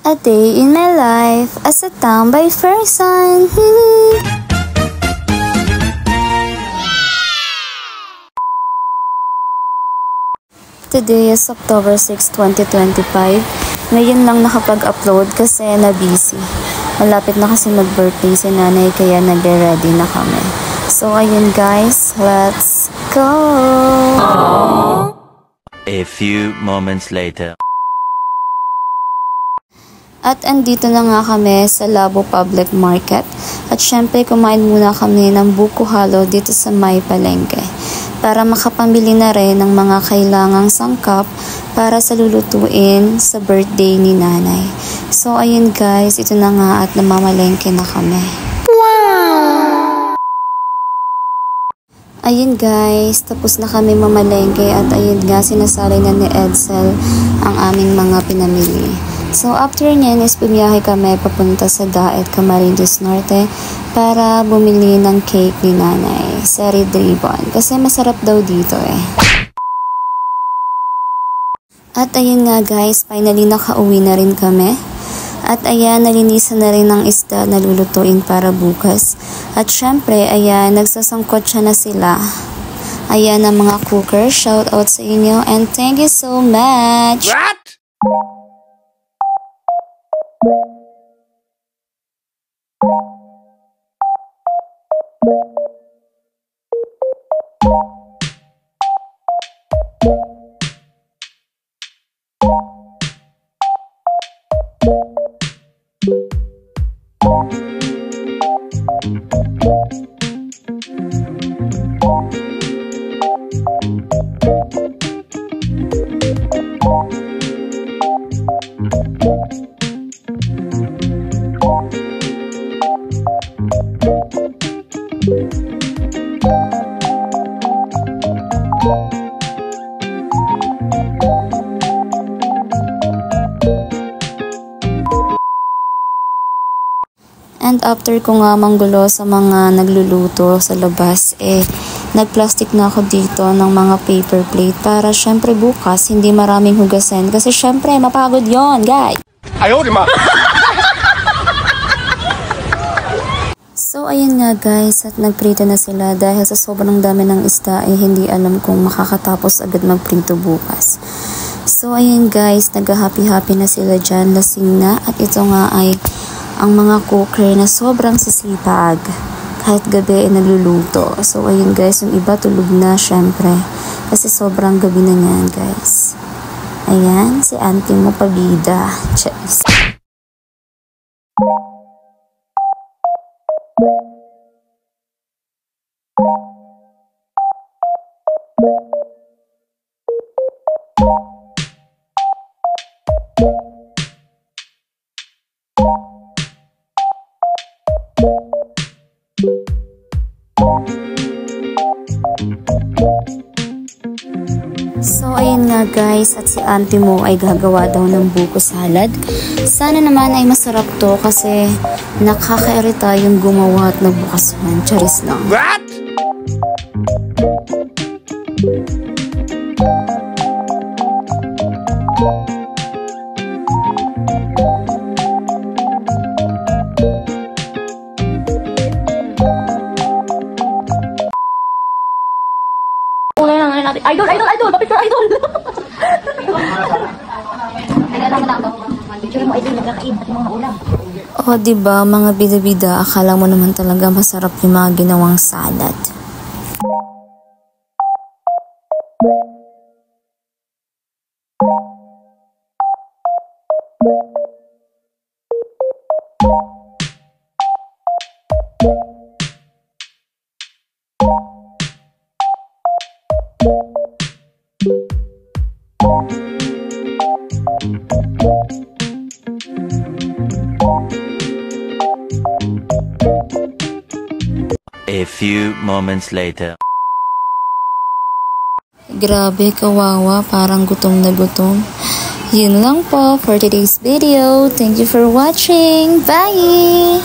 A day in my life as a tomboy person. Today is October 6, 2025. Ngayon lang nakapag-upload kasi na-busy. Malapit na kasi mag-birthday si nanay kaya nagre-ready na kami. So ayun guys, let's go! A few moments later. At andito na nga kami sa Labo Public Market. At syempre kumain muna kami ng buko halo dito sa May Palengke. Para makapambili na rin ng mga kailangang sangkap para sa lulutuin sa birthday ni nanay. So ayun guys, ito na nga at namamalengke na kami. Wow! Ayun guys, tapos na kami mamalengke at ayun nga sinasali na ni Edsel ang aming mga pinamili. So after nyan is bumiyahe kami papunta sa Daet, Camarines Norte para bumili ng cake ni nanay sa Red Ribbon kasi masarap daw dito eh. At ayun nga guys, finally nakauwi na rin kami. At ayan, nalinisan na rin ng isda na lulutuin para bukas. At syempre, ayan, nagsasangkot siya na sila. Ayan ang mga cooker, shout out sa inyo and thank you so much! What? And after ko nga manggulo sa mga nagluluto sa labas, nagplastic na ako dito ng mga paper plate para syempre bukas hindi maraming hugasin kasi syempre mapagod yon guys. Ayaw, di ma! So ayun nga guys, at nagprito na sila dahil sa sobrang dami ng isda hindi alam kung makakatapos agad magprito bukas. So ayun guys, nag-happy-happy na sila dyan, lasing na at ito nga ay ang mga cooker na sobrang sisipag kahit gabi nagluluto. So ayun guys, yung iba tulog na syempre kasi sobrang gabi na yan guys. Ayan, si auntie mo pabida. Cheers. So ayun nga guys, at si auntie mo ay gagawa daw ng buko salad. Sana naman ay masarap to kasi nakakairita yung gumawa at nagbukas man. Charis lang. What? Idol! Papicture idol! O diba mga bida-bida, akala mo naman talaga masarap yung mga ginawang salad. A few moments later. Grabe, kawawa, parang gutom na gutom. Yun lang po for today's video. Thank you for watching. Bye!